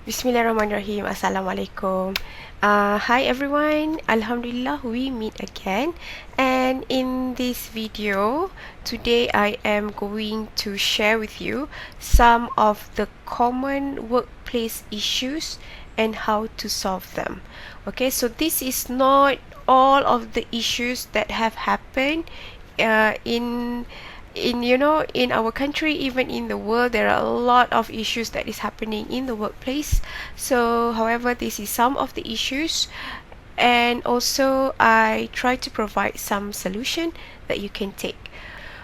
Bismillahirrahmanirrahim. Assalamualaikum. Hi everyone. Alhamdulillah we meet again. And in this video, today I am going to share with you some of the common workplace issues and how to solve them. Okay, so this is not all of the issues that have happened in our country, even in the world. There are a lot of issues that is happening in the workplace. So however, this is some of the issues, and also I try to provide some solution that you can take.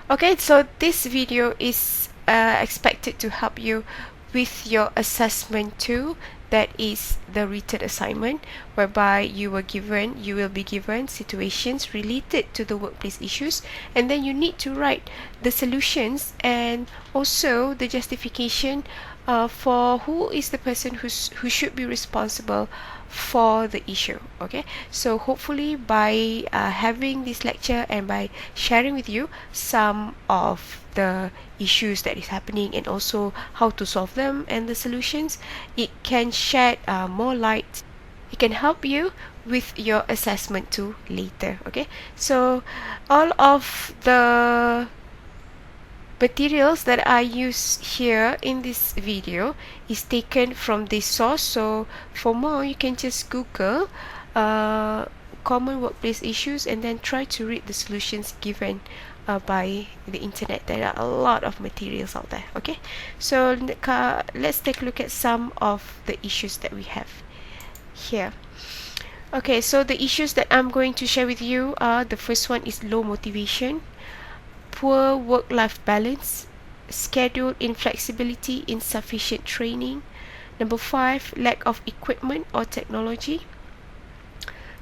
Okay, so this video is expected to help you with your assessment too, that is the written assignment, whereby you will be given situations related to the workplace issues, and then you need to write the solutions and also the justification for who is the person who should be responsible for the issue. Okay, so hopefully by having this lecture and by sharing with you some of the issues that is happening and also how to solve them and the solutions, it can shed more light. It can help you with your assessment too later. Okay, so all of the materials that I use here in this video is taken from this source. So for more, you can just Google common workplace issues and then try to read the solutions given by the internet. There are a lot of materials out there. Okay, so let's take a look at some of the issues that we have here. Okay, so the issues that I'm going to share with you are, the first one is low motivation, poor work-life balance, schedule inflexibility, insufficient training. Number 5, lack of equipment or technology.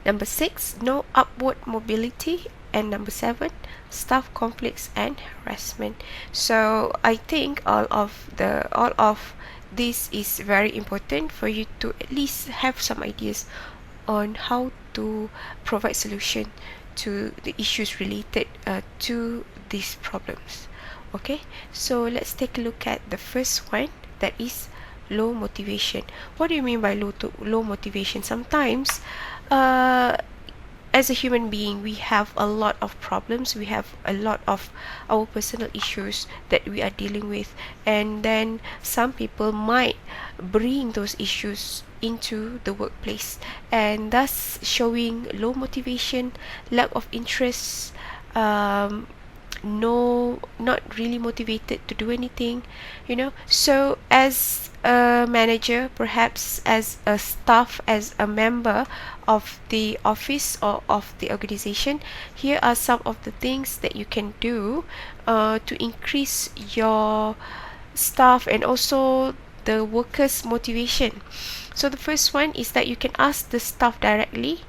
Number 6, no upward mobility. And number 7, staff conflicts and harassment. So I think all of this is very important for you to at least have some ideas on how to provide solution to the issues related to these problems. Okay, so let's take a look at the first one, that is low motivation. What do you mean by low motivation? Sometimes as a human being, we have a lot of problems, we have a lot of our personal issues that we are dealing with, and then some people might bring those issues into the workplace, and thus showing low motivation, lack of interest, not really motivated to do anything, so as a manager, perhaps as a staff, as a member of the office or of the organization, here are some of the things that you can do to increase your staff and also the workers' motivation. So the first one is that you can ask the staff directly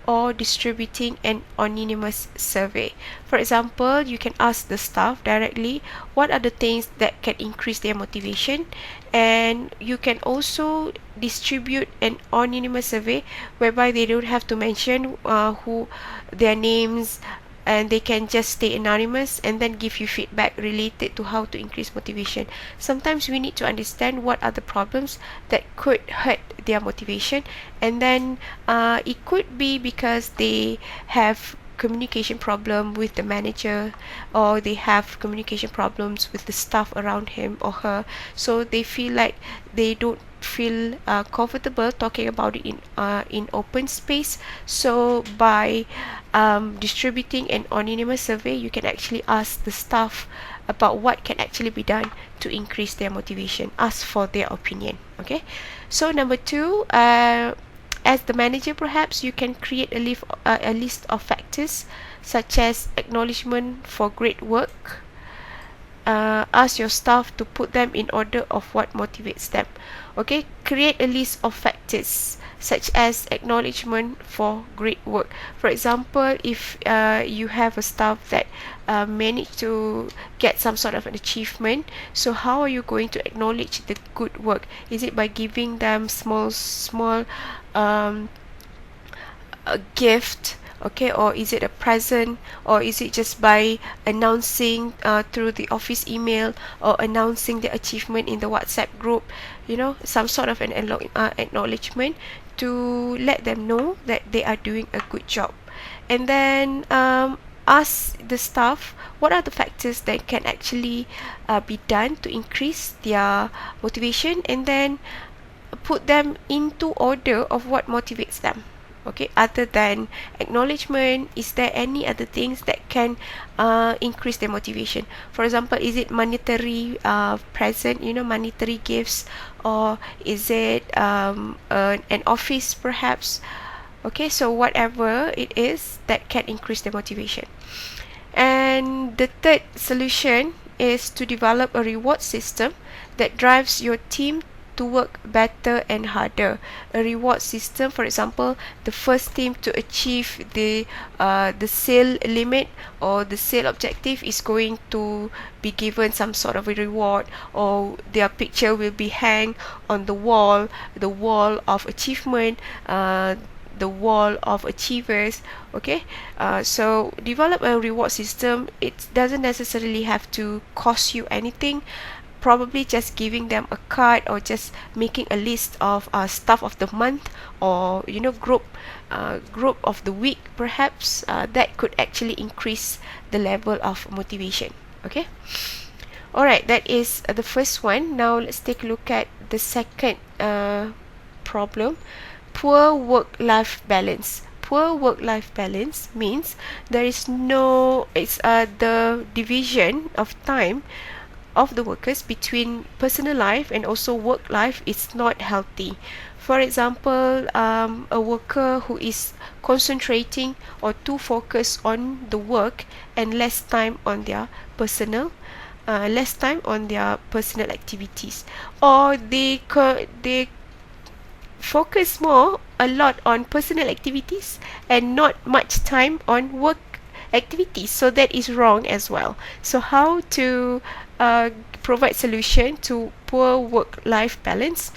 or distributing an anonymous survey. For example, you can ask the staff directly what are the things that can increase their motivation, and you can also distribute an anonymous survey whereby they don't have to mention who their names, and they can just stay anonymous and then give you feedback related to how to increase motivation. Sometimes we need to understand what are the problems that could hurt their motivation, and then it could be because they have communication problem with the manager, or they have communication problems with the staff around him or her, so they feel like they don't feel comfortable talking about it in open space. So by distributing an anonymous survey, you can actually ask the staff about what can actually be done to increase their motivation. Ask for their opinion. Okay, so number 2, as the manager, perhaps you can create a list of factors such as acknowledgement for great work. Ask your staff to put them in order of what motivates them. Okay, create a list of factors such as acknowledgement for great work. For example, if you have a staff that managed to get some sort of an achievement, so how are you going to acknowledge the good work? Is it by giving them small a gift okay, or is it a present, or is it just by announcing through the office email, or announcing the achievement in the WhatsApp group, some sort of an acknowledgement to let them know that they are doing a good job. And then ask the staff what are the factors that can actually be done to increase their motivation, and then put them into order of what motivates them. Okay, other than acknowledgement, is there any other things that can increase their motivation? For example, is it monetary present, monetary gifts, or is it an office perhaps? Okay, so whatever it is that can increase their motivation. And the third solution is to develop a reward system that drives your team to work better and harder. A reward system, for example, the first team to achieve the sale limit or the sale objective is going to be given some sort of a reward, or their picture will be hanged on the wall of achievement, the wall of achievers. Okay, so develop a reward system. It doesn't necessarily have to cost you anything. Probably just giving them a card, or just making a list of staff of the month, or group of the week perhaps, that could actually increase the level of motivation. Okay, alright, that is the first one. Now let's take a look at the second problem. Poor work-life balance. Poor work-life balance means there is no, it's the division of time of the workers between personal life and also work life is not healthy. For example, a worker who is concentrating or too focused on the work and less time on their personal activities, or they focus a lot on personal activities and not much time on work activities. So that is wrong as well. So how to provide solution to poor work-life balance?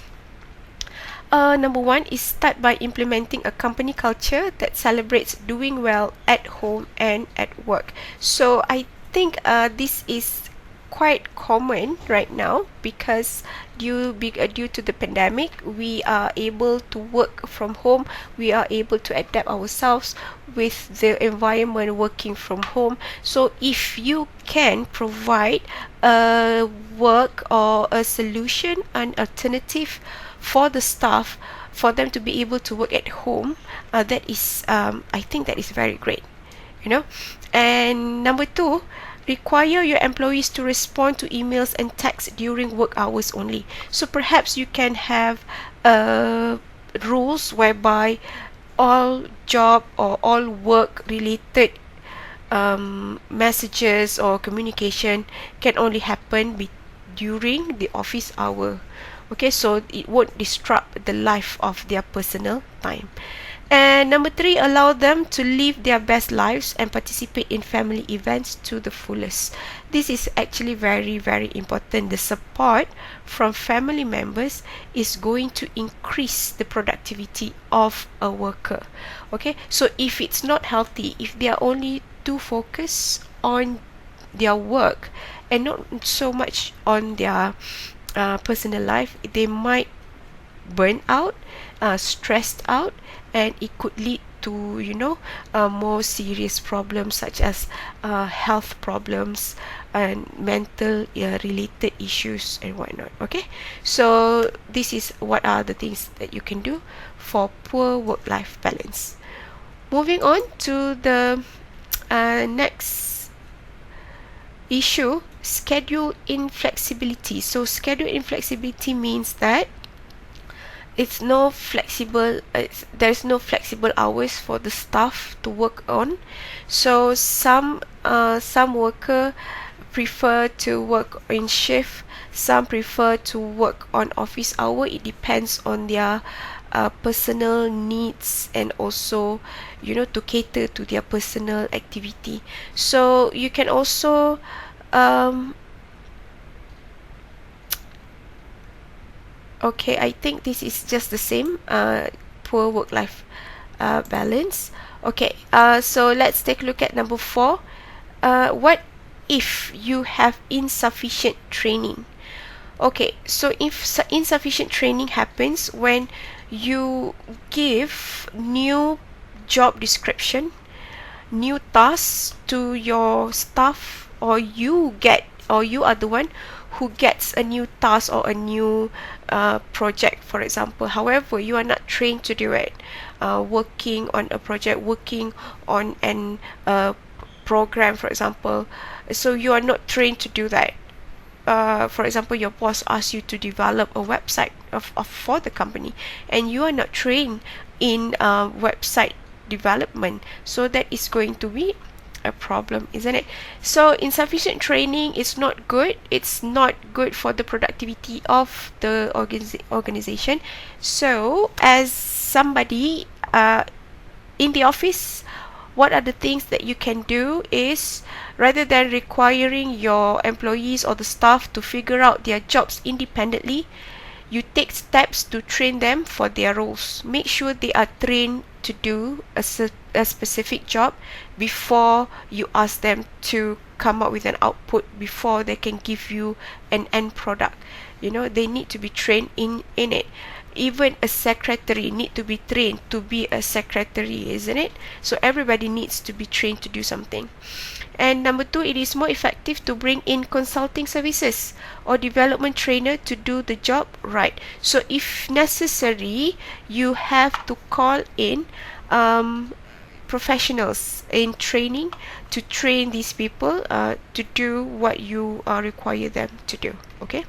Number one is start by implementing a company culture that celebrates doing well at home and at work. So I think this is quite common right now, because due to the pandemic, we are able to work from home. We are able to adapt ourselves with the environment working from home. So if you can provide a work or a solution, an alternative for the staff, for them to be able to work at home, that is I think that is very great. And number two, require your employees to respond to emails and texts during work hours only. So perhaps you can have rules whereby all job or all work related messages or communication can only happen during the office hour. Okay, so it won't disrupt the life of their personal time. And number three, allow them to live their best lives and participate in family events to the fullest. This is actually very, very important. The support from family members is going to increase the productivity of a worker. Okay, so if it's not healthy, if they are only too focused on their work and not so much on their personal life, they might burn out, stressed out, and it could lead to more serious problems such as health problems and mental related issues and whatnot. Okay, so this is what are the things that you can do for poor work-life balance. Moving on to the next issue, schedule inflexibility. So schedule inflexibility means that there's no flexible hours for the staff to work on. So some worker prefer to work in shift, some prefer to work on office hour. It depends on their personal needs, and also to cater to their personal activity. So you can also okay, I think this is just the same, poor work-life balance. Okay, so let's take a look at number 4. What if you have insufficient training? Okay, so if insufficient training happens when you give new job description, new tasks to your staff, or you are the one who gets a new task or a new project, for example. However, you are not trained to do it. Working on a project, working on an program, for example. So you are not trained to do that. For example, your boss asks you to develop a website for the company, and you are not trained in website development, so that is going to be a problem, isn't it? So insufficient training is not good. It's not good for the productivity of the organization. So as somebody in the office, what are the things that you can do is, rather than requiring your employees or the staff to figure out their jobs independently, you take steps to train them for their roles. Make sure they are trained to do a specific job before you ask them to come up with an output, before they can give you an end product. They need to be trained in it. Even a secretary need to be trained to be a secretary, isn't it? So everybody needs to be trained to do something. And number 2, it is more effective to bring in consulting services or development trainer to do the job right. So if necessary, you have to call in professionals in training to train these people to do what you require them to do. Okay.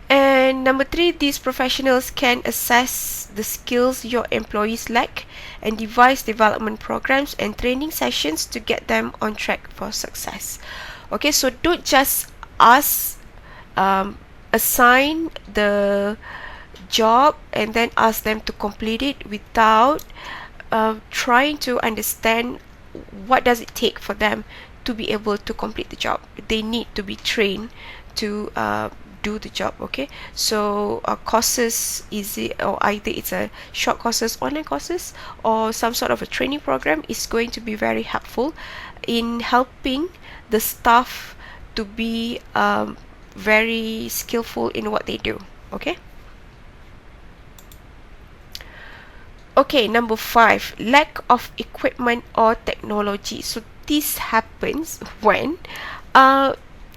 And number 3, these professionals can assess the skills your employees lack and devise development programs and training sessions to get them on track for success. Okay, so don't just assign the job and then ask them to complete it without trying to understand what does it take for them to be able to complete the job. They need to be trained to do the job. Okay, so courses, or either it's a short courses, online courses, or some sort of a training program is going to be very helpful in helping the staff to be very skillful in what they do. Okay. Okay, number 5, lack of equipment or technology. So this happens when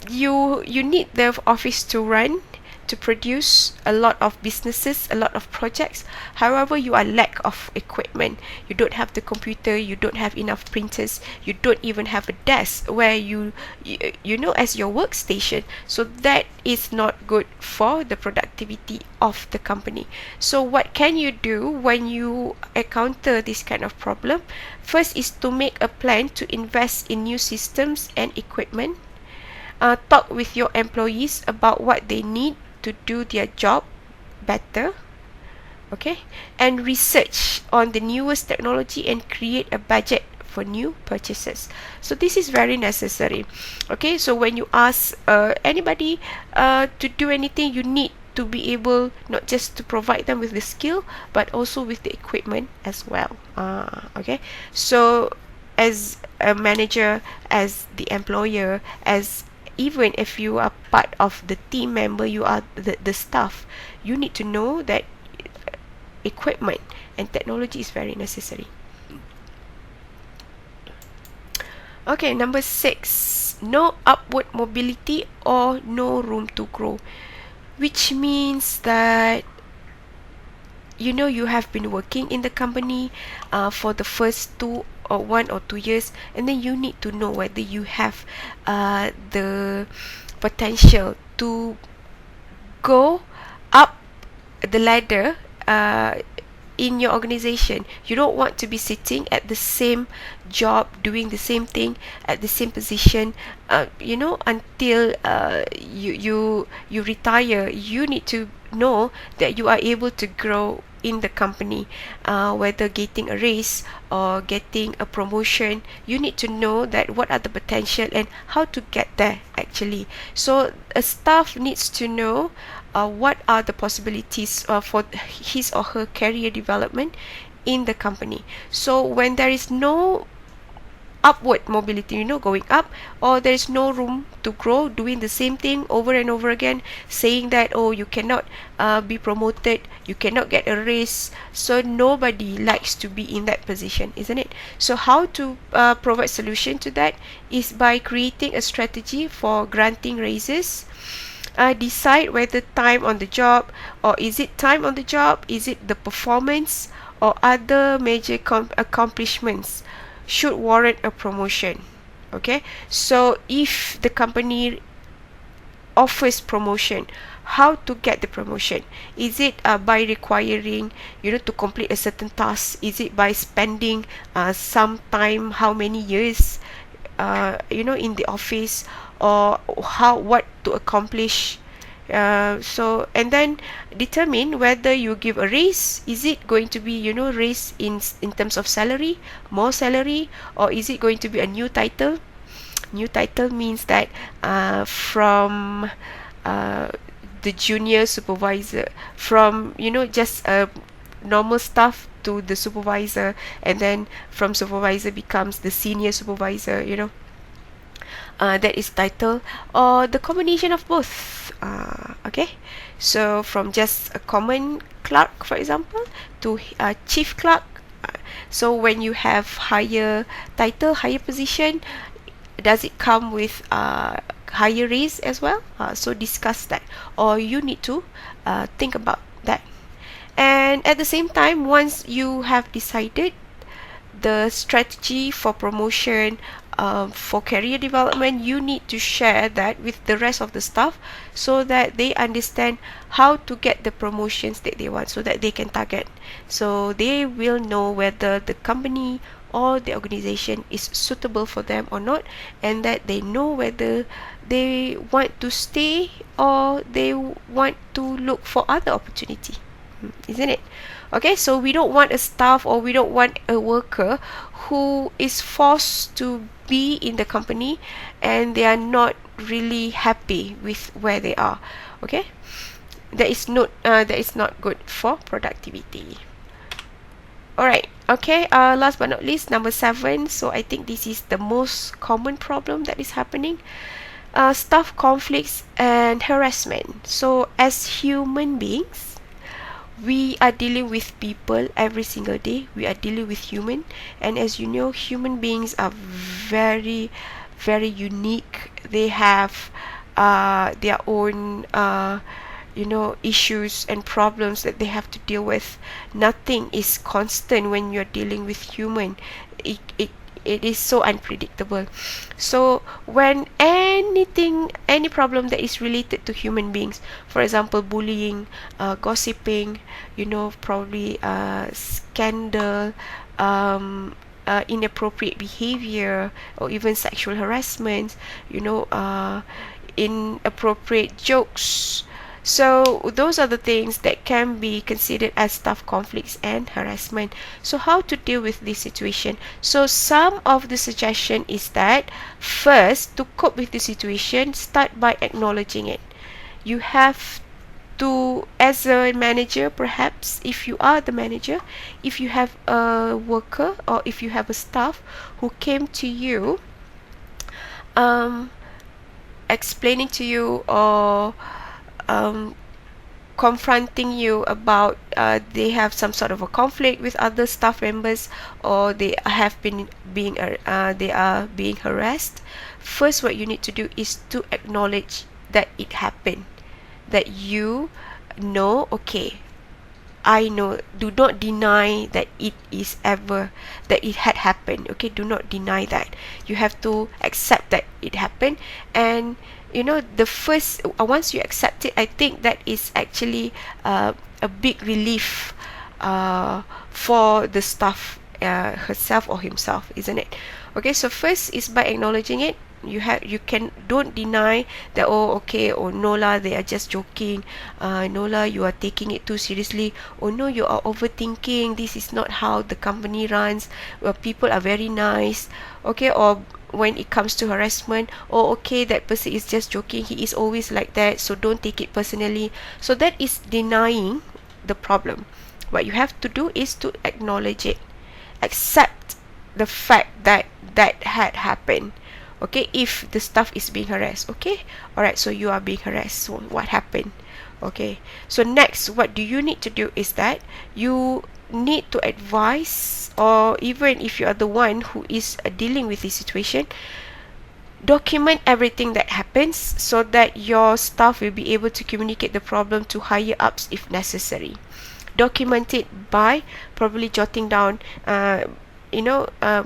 you need the office to run, to produce a lot of businesses, a lot of projects. However, you are lack of equipment. You don't have the computer, you don't have enough printers, you don't even have a desk where you as your workstation. So that is not good for the productivity of the company. So what can you do when you encounter this kind of problem? First is to make a plan to invest in new systems and equipment. Talk with your employees about what they need to do their job better. Okay, and research on the newest technology and create a budget for new purchases. So this is very necessary. Okay, so when you ask anybody to do anything, you need to be able not just to provide them with the skill, but also with the equipment as well. Okay, so as a manager, as the employer, as even if you are part of the team member, you are the staff, you need to know that equipment and technology is very necessary. Okay, number 6, no upward mobility or no room to grow, which means that you have been working in the company for the first 1 or 2 years, and then you need to know whether you have the potential to go up the ladder in your organization. You don't want to be sitting at the same job, doing the same thing at the same position until you retire. You need to know that you are able to grow in the company, whether getting a raise or getting a promotion. You need to know that what are the potential and how to get there actually. So a staff needs to know what are the possibilities for his or her career development in the company. So when there is no upward mobility, going up, or there is no room to grow, doing the same thing over and over again, saying that, oh, you cannot be promoted, you cannot get a raise, so nobody likes to be in that position, isn't it? So how to provide solution to that is by creating a strategy for granting raises. Decide whether time on the job, or is it time on the job, is it the performance or other major accomplishments should warrant a promotion. Okay, so if the company offers promotion, how to get the promotion? Is it by requiring to complete a certain task? Is it by spending some time, how many years in the office, or what to accomplish? So, and then determine whether you give a raise. Is it going to be raise in terms of salary, more salary, or is it going to be a new title? New title means that from the junior supervisor, from just a normal staff to the supervisor, and then from supervisor becomes the senior supervisor, that is title, or the combination of both. Okay, so from just a common clerk, for example, to chief clerk. So when you have higher title, higher position, does it come with higher raise as well? So discuss that, or you need to think about that. And at the same time, once you have decided the strategy for promotion, for career development, you need to share that with the rest of the staff, so that they understand how to get the promotions that they want, so that they can target, so they will know whether the company or the organization is suitable for them or not, and that they know whether they want to stay or they want to look for other opportunity, isn't it? Okay, so we don't want a staff, or we don't want a worker who is forced to be in the company and they are not really happy with where they are. Okay, that is not good for productivity. Alright, okay, last but not least, number 7. So I think this is the most common problem that is happening. Staff conflicts and harassment. So as human beings, we are dealing with people every single day. We are dealing with human, and as you know, human beings are very, very unique. They have their own issues and problems that they have to deal with. Nothing is constant when you're dealing with human. It is so unpredictable. So when any problem that is related to human beings, for example, bullying, gossiping, probably scandal, inappropriate behavior, or even sexual harassment, inappropriate jokes. So those are the things that can be considered as staff conflicts and harassment. So how to deal with this situation? So some of the suggestion is that, first, to cope with the situation, start by acknowledging it. You have to, as a manager, perhaps, if you are the manager, if you have a worker or if you have a staff who came to you explaining to you, or confronting you about they have some sort of a conflict with other staff members, or they have been they are being harassed. First, what you need to do is to acknowledge that it happened, that okay, I know. Do not deny that it had happened. Okay, do not deny that. You have to accept that it happened. And the first, once you accept it, I think that is actually a big relief for the staff herself or himself, isn't it? Okay, so first is by acknowledging it. Don't deny that, oh, okay, or no lah, they are just joking, no lah, you are taking it too seriously, or no, you are overthinking, this is not how the company runs, people are very nice. Okay, or when it comes to harassment, oh, okay, that person is just joking, he is always like that, so don't take it personally. So that is denying the problem. What you have to do is to acknowledge it, accept the fact that that had happened. Okay, if the staff is being harassed, okay, all right, so you are being harassed, so what happened? Okay, so next, what do you need to do is that you need to advise, or even if you are the one who is dealing with this situation, document everything that happens so that your staff will be able to communicate the problem to higher ups if necessary. Document it by probably jotting down,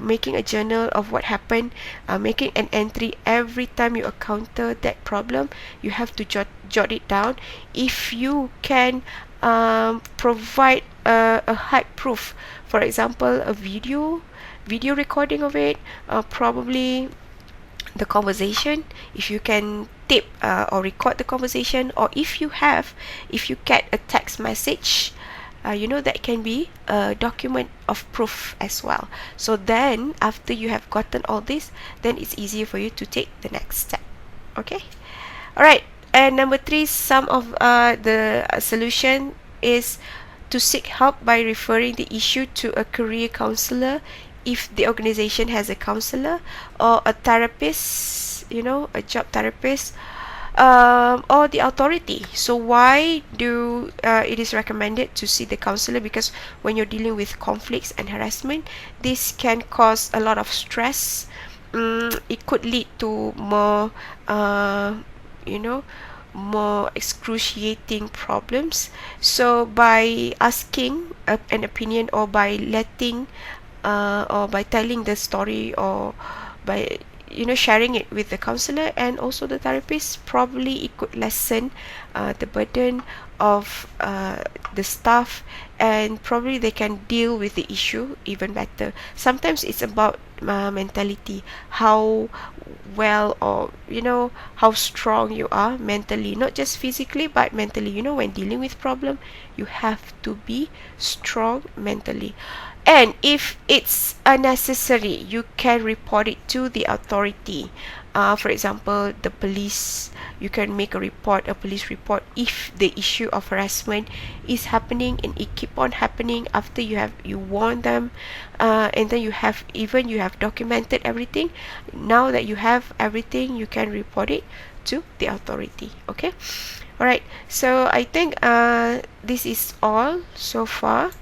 making a journal of what happened, making an entry every time you encounter that problem. You have to jot it down. If you can provide a hard proof, for example, a video recording of it, probably the conversation, if you can tape or record the conversation, or if you get a text message, that can be a document of proof as well. So then after you have gotten all this, then it's easier for you to take the next step. Okay, all right. And number 3, some of the solution is to seek help by referring the issue to a career counselor if the organization has a counselor, or a therapist, a job therapist, or the authority. So why do it is recommended to see the counselor? Because when you're dealing with conflicts and harassment, this can cause a lot of stress. It could lead to more more excruciating problems. So by asking an opinion, or by letting or by telling the story, or by sharing it with the counselor and also the therapist, probably it could lessen the burden of the staff, and probably they can deal with the issue even better. Sometimes it's about mentality, how well, or how strong you are mentally, not just physically but mentally. When dealing with problem, you have to be strong mentally. And if it's unnecessary, you can report it to the authority. For example, the police. You can make a police report, if the issue of harassment is happening and it keep on happening after you warn them, and then you have documented everything. Now that you have everything, you can report it to the authority. Okay, all right. So I think this is all so far.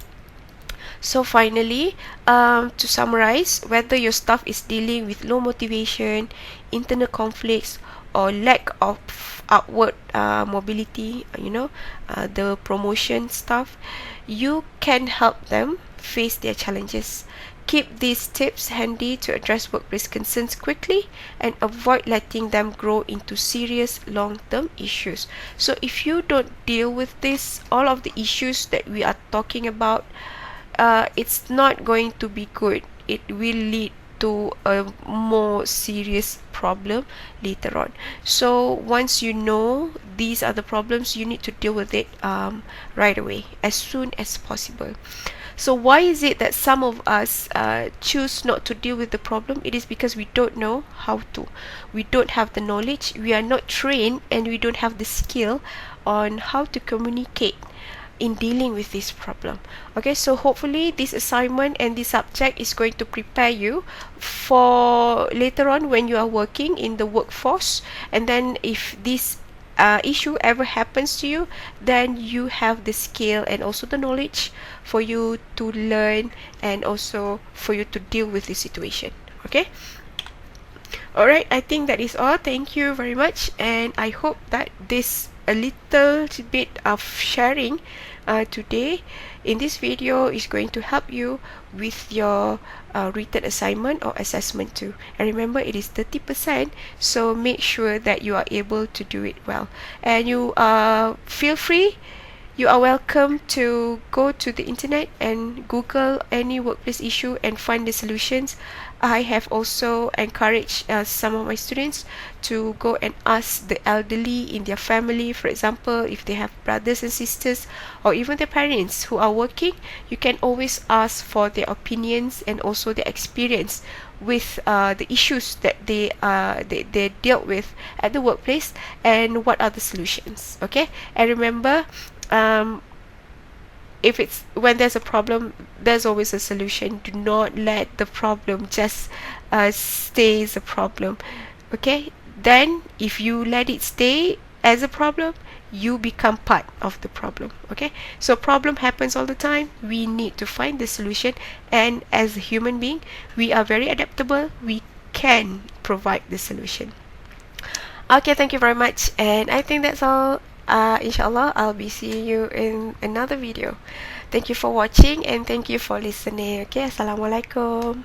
So finally, to summarize, whether your staff is dealing with low motivation, internal conflicts, or lack of outward mobility, the promotion stuff, you can help them face their challenges. Keep these tips handy to address workplace concerns quickly and avoid letting them grow into serious long-term issues. So if you don't deal with this, all of the issues that we are talking about, it's not going to be good. It will lead to a more serious problem later on. So once you know these are the problems, you need to deal with it right away, as soon as possible. So why is it that some of us choose not to deal with the problem? It is because we don't know how to. We don't have the knowledge, we are not trained, and we don't have the skill on how to communicate in dealing with this problem. Okay, so hopefully this assignment and this subject is going to prepare you for later on when you are working in the workforce. And then if this issue ever happens to you, then you have the skill and also the knowledge for you to learn, and also for you to deal with the situation. Okay, alright, I think that is all. Thank you very much, and I hope that this a little bit of sharing today in this video is going to help you with your written assignment or assessment too. And remember, it is 30%, so make sure that you are able to do it well. And you feel free, you are welcome to go to the internet and Google any workplace issue and find the solutions. I have also encouraged some of my students to go and ask the elderly in their family. For example, if they have brothers and sisters, or even their parents who are working, you can always ask for their opinions and also their experience with the issues that they dealt with at the workplace, and what are the solutions. Okay, and remember, if it's when there's a problem, there's always a solution. Do not let the problem just stay as a problem. Okay, then if you let it stay as a problem, you become part of the problem. Okay, so problem happens all the time. We need to find the solution, and as a human being, we are very adaptable. We can provide the solution. Okay, thank you very much, and I think that's all. Inshallah, I'll be seeing you in another video. Thank you for watching, and thank you for listening. Okay, Assalamualaikum.